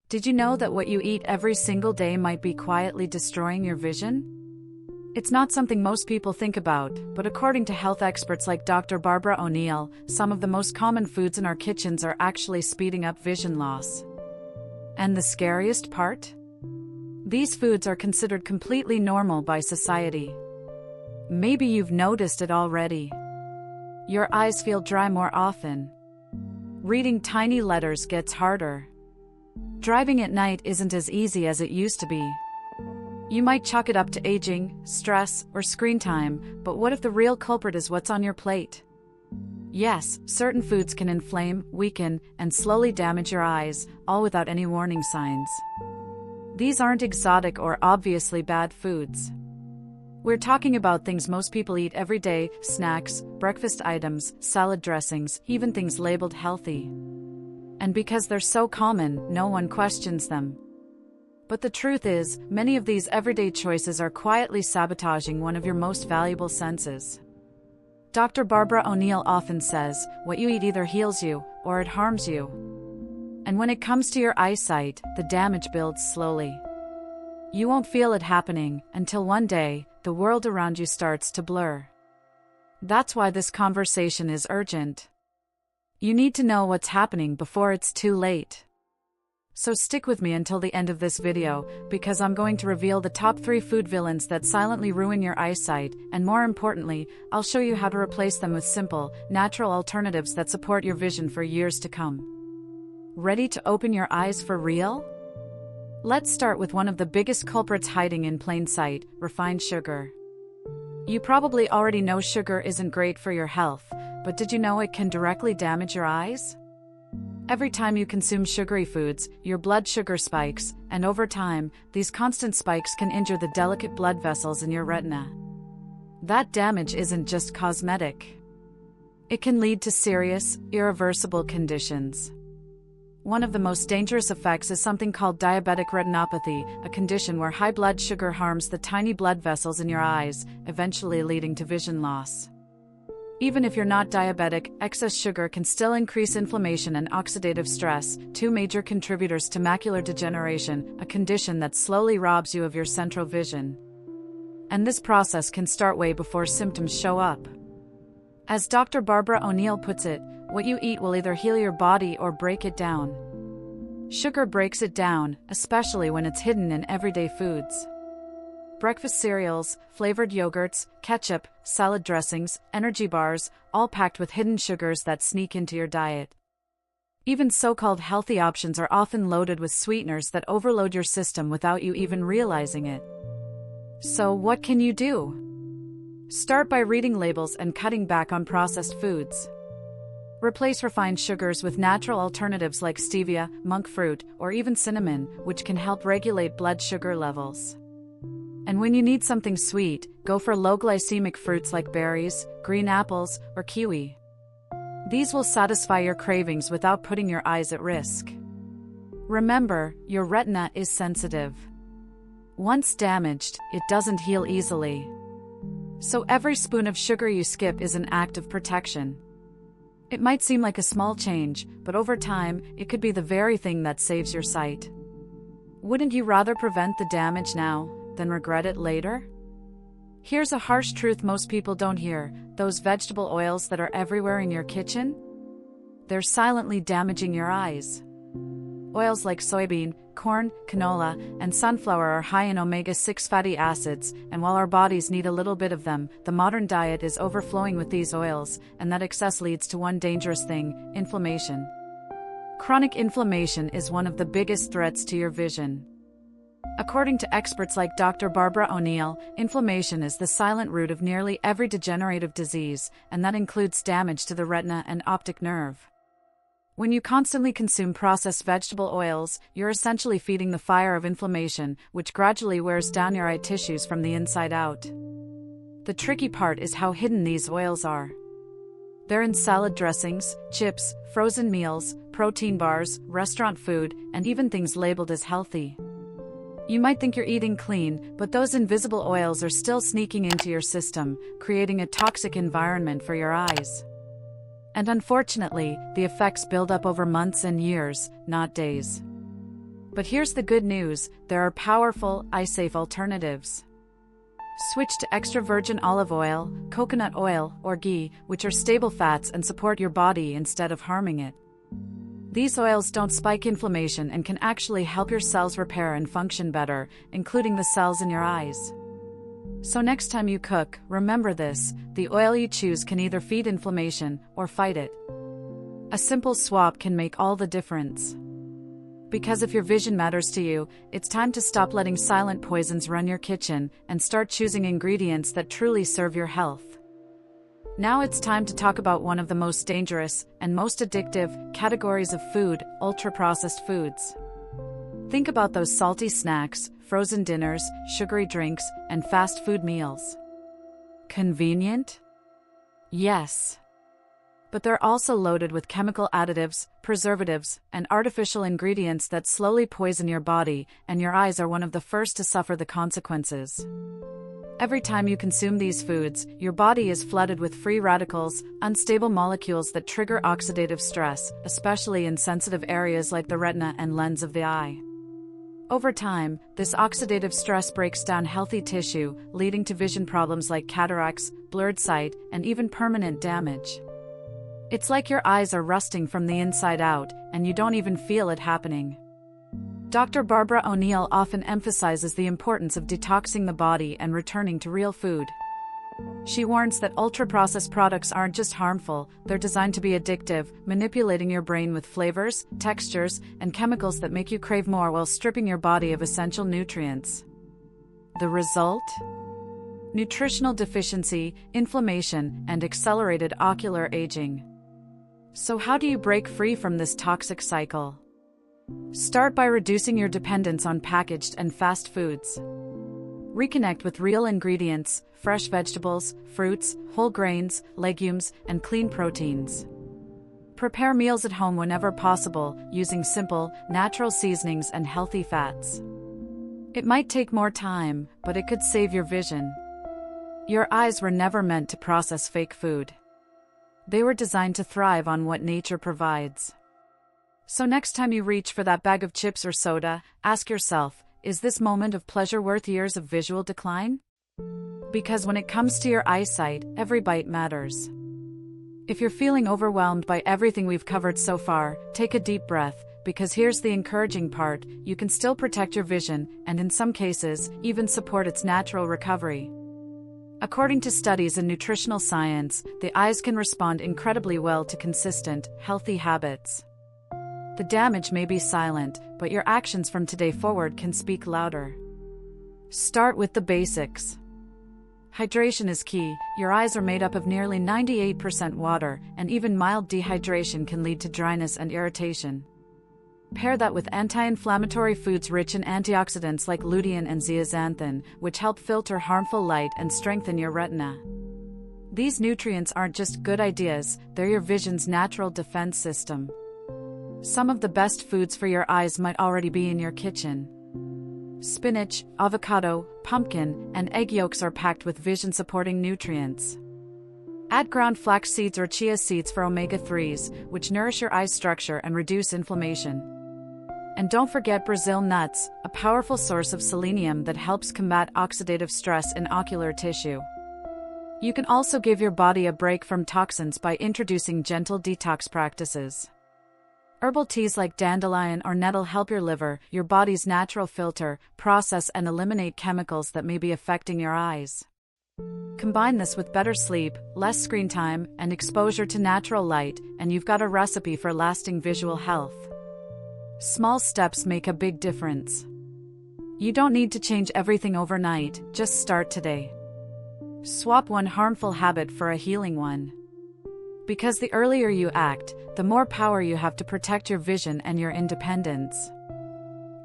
Did you know that what you eat every single day might be quietly destroying your vision? It's not something most people think about, but according to health experts like Dr. Barbara O'Neill, some of the most common foods in our kitchens are actually speeding up vision loss. And the scariest part? These foods are considered completely normal by society. Maybe you've noticed it already. Your eyes feel dry more often. Reading tiny letters gets harder. Driving at night isn't as easy as it used to be. You might chalk it up to aging, stress, or screen time, but what if the real culprit is what's on your plate? Yes, certain foods can inflame, weaken, and slowly damage your eyes, all without any warning signs. These aren't exotic or obviously bad foods. We're talking about things most people eat every day: snacks, breakfast items, salad dressings, even things labeled healthy. And because they're so common, no one questions them. But the truth is, many of these everyday choices are quietly sabotaging one of your most valuable senses. Dr. Barbara O'Neill often says, what you eat either heals you, or it harms you. And when it comes to your eyesight, the damage builds slowly. You won't feel it happening, until one day, the world around you starts to blur. That's why this conversation is urgent. You need to know what's happening before it's too late. So stick with me until the end of this video, because I'm going to reveal the top 3 food villains that silently ruin your eyesight, and more importantly, I'll show you how to replace them with simple, natural alternatives that support your vision for years to come. Ready to open your eyes for real? Let's start with one of the biggest culprits hiding in plain sight: refined sugar. You probably already know sugar isn't great for your health, but did you know it can directly damage your eyes? Every time you consume sugary foods, your blood sugar spikes, and over time, these constant spikes can injure the delicate blood vessels in your retina. That damage isn't just cosmetic. It can lead to serious, irreversible conditions. One of the most dangerous effects is something called diabetic retinopathy, a condition where high blood sugar harms the tiny blood vessels in your eyes, eventually leading to vision loss. Even if you're not diabetic, excess sugar can still increase inflammation and oxidative stress, 2 major contributors to macular degeneration, a condition that slowly robs you of your central vision. And this process can start way before symptoms show up. As Dr. Barbara O'Neill puts it, what you eat will either heal your body or break it down. Sugar breaks it down, especially when it's hidden in everyday foods. Breakfast cereals, flavored yogurts, ketchup, salad dressings, energy bars, all packed with hidden sugars that sneak into your diet. Even so-called healthy options are often loaded with sweeteners that overload your system without you even realizing it. So what can you do? Start by reading labels and cutting back on processed foods. Replace refined sugars with natural alternatives like stevia, monk fruit, or even cinnamon, which can help regulate blood sugar levels. And when you need something sweet, go for low glycemic fruits like berries, green apples, or kiwi. These will satisfy your cravings without putting your eyes at risk. Remember, your retina is sensitive. Once damaged, it doesn't heal easily. So every spoon of sugar you skip is an act of protection. It might seem like a small change, but over time, it could be the very thing that saves your sight. Wouldn't you rather prevent the damage now than regret it later? Here's a harsh truth most people don't hear: those vegetable oils that are everywhere in your kitchen? They're silently damaging your eyes. Oils like soybean, corn, canola, and sunflower are high in omega-6 fatty acids, and while our bodies need a little bit of them, the modern diet is overflowing with these oils, and that excess leads to one dangerous thing: inflammation. Chronic inflammation is one of the biggest threats to your vision. According to experts like Dr. Barbara O'Neill, inflammation is the silent root of nearly every degenerative disease, and that includes damage to the retina and optic nerve. When you constantly consume processed vegetable oils, you're essentially feeding the fire of inflammation, which gradually wears down your eye tissues from the inside out. The tricky part is how hidden these oils are. They're in salad dressings, chips, frozen meals, protein bars, restaurant food, and even things labeled as healthy. You might think you're eating clean, but those invisible oils are still sneaking into your system, creating a toxic environment for your eyes. And unfortunately, the effects build up over months and years, not days. But here's the good news, there are powerful, eye-safe alternatives. Switch to extra virgin olive oil, coconut oil, or ghee, which are stable fats and support your body instead of harming it. These oils don't spike inflammation and can actually help your cells repair and function better, including the cells in your eyes. So next time you cook, remember this, the oil you choose can either feed inflammation or fight it. A simple swap can make all the difference. Because if your vision matters to you, it's time to stop letting silent poisons run your kitchen and start choosing ingredients that truly serve your health. Now it's time to talk about one of the most dangerous and most addictive categories of food, ultra-processed foods. Think about those salty snacks, frozen dinners, sugary drinks, and fast food meals. Convenient? Yes. But they're also loaded with chemical additives, preservatives, and artificial ingredients that slowly poison your body, and your eyes are one of the first to suffer the consequences. Every time you consume these foods, your body is flooded with free radicals, unstable molecules that trigger oxidative stress, especially in sensitive areas like the retina and lens of the eye. Over time, this oxidative stress breaks down healthy tissue, leading to vision problems like cataracts, blurred sight, and even permanent damage. It's like your eyes are rusting from the inside out, and you don't even feel it happening. Dr. Barbara O'Neill often emphasizes the importance of detoxing the body and returning to real food. She warns that ultra-processed products aren't just harmful, they're designed to be addictive, manipulating your brain with flavors, textures, and chemicals that make you crave more while stripping your body of essential nutrients. The result? Nutritional deficiency, inflammation, and accelerated ocular aging. So how do you break free from this toxic cycle? Start by reducing your dependence on packaged and fast foods. Reconnect with real ingredients, fresh vegetables, fruits, whole grains, legumes, and clean proteins. Prepare meals at home whenever possible, using simple, natural seasonings and healthy fats. It might take more time, but it could save your vision. Your eyes were never meant to process fake food. They were designed to thrive on what nature provides. So next time you reach for that bag of chips or soda, ask yourself, is this moment of pleasure worth years of visual decline? Because when it comes to your eyesight, every bite matters. If you're feeling overwhelmed by everything we've covered so far, take a deep breath, because here's the encouraging part, you can still protect your vision, and in some cases, even support its natural recovery. According to studies in nutritional science, the eyes can respond incredibly well to consistent, healthy habits. The damage may be silent, but your actions from today forward can speak louder. Start with the basics. Hydration is key. Your eyes are made up of nearly 98% water, and even mild dehydration can lead to dryness and irritation. Pair that with anti-inflammatory foods rich in antioxidants like lutein and zeaxanthin, which help filter harmful light and strengthen your retina. These nutrients aren't just good ideas, they're your vision's natural defense system. Some of the best foods for your eyes might already be in your kitchen. Spinach, avocado, pumpkin, and egg yolks are packed with vision-supporting nutrients. Add ground flax seeds or chia seeds for omega-3s, which nourish your eye's structure and reduce inflammation. And don't forget Brazil nuts, a powerful source of selenium that helps combat oxidative stress in ocular tissue. You can also give your body a break from toxins by introducing gentle detox practices. Herbal teas like dandelion or nettle help your liver, your body's natural filter, process and eliminate chemicals that may be affecting your eyes. Combine this with better sleep, less screen time, and exposure to natural light, and you've got a recipe for lasting visual health. Small steps make a big difference. You don't need to change everything overnight, just start today. Swap one harmful habit for a healing one. Because the earlier you act, the more power you have to protect your vision and your independence.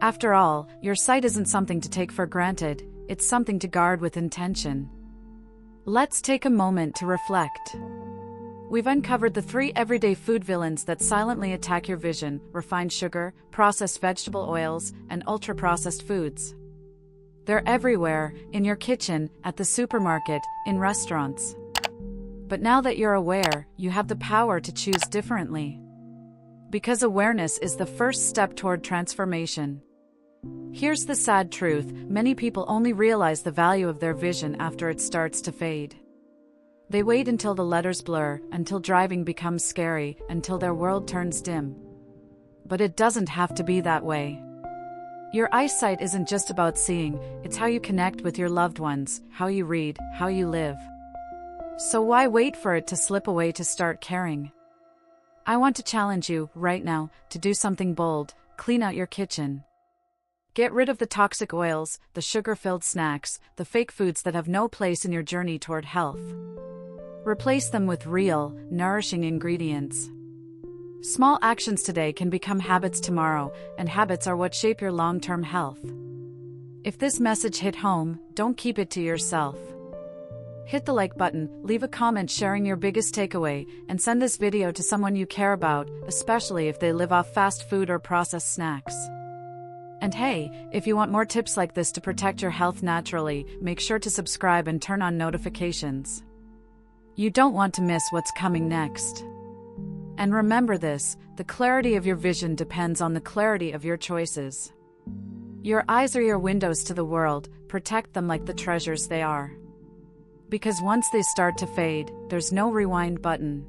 After all, your sight isn't something to take for granted, it's something to guard with intention. Let's take a moment to reflect. We've uncovered the 3 everyday food villains that silently attack your vision: refined sugar, processed vegetable oils, and ultra-processed foods. They're everywhere, in your kitchen, at the supermarket, in restaurants. But now that you're aware, you have the power to choose differently. Because awareness is the first step toward transformation. Here's the sad truth: many people only realize the value of their vision after it starts to fade. They wait until the letters blur, until driving becomes scary, until their world turns dim. But it doesn't have to be that way. Your eyesight isn't just about seeing, it's how you connect with your loved ones, how you read, how you live. So why wait for it to slip away to start caring? I want to challenge you, right now, to do something bold: clean out your kitchen. Get rid of the toxic oils, the sugar-filled snacks, the fake foods that have no place in your journey toward health. Replace them with real, nourishing ingredients. Small actions today can become habits tomorrow, and habits are what shape your long-term health. If this message hit home, don't keep it to yourself. Hit the like button, leave a comment sharing your biggest takeaway, and send this video to someone you care about, especially if they live off fast food or processed snacks. And hey, if you want more tips like this to protect your health naturally, make sure to subscribe and turn on notifications. You don't want to miss what's coming next. And remember this: the clarity of your vision depends on the clarity of your choices. Your eyes are your windows to the world. Protect them like the treasures they are. Because once they start to fade, there's no rewind button.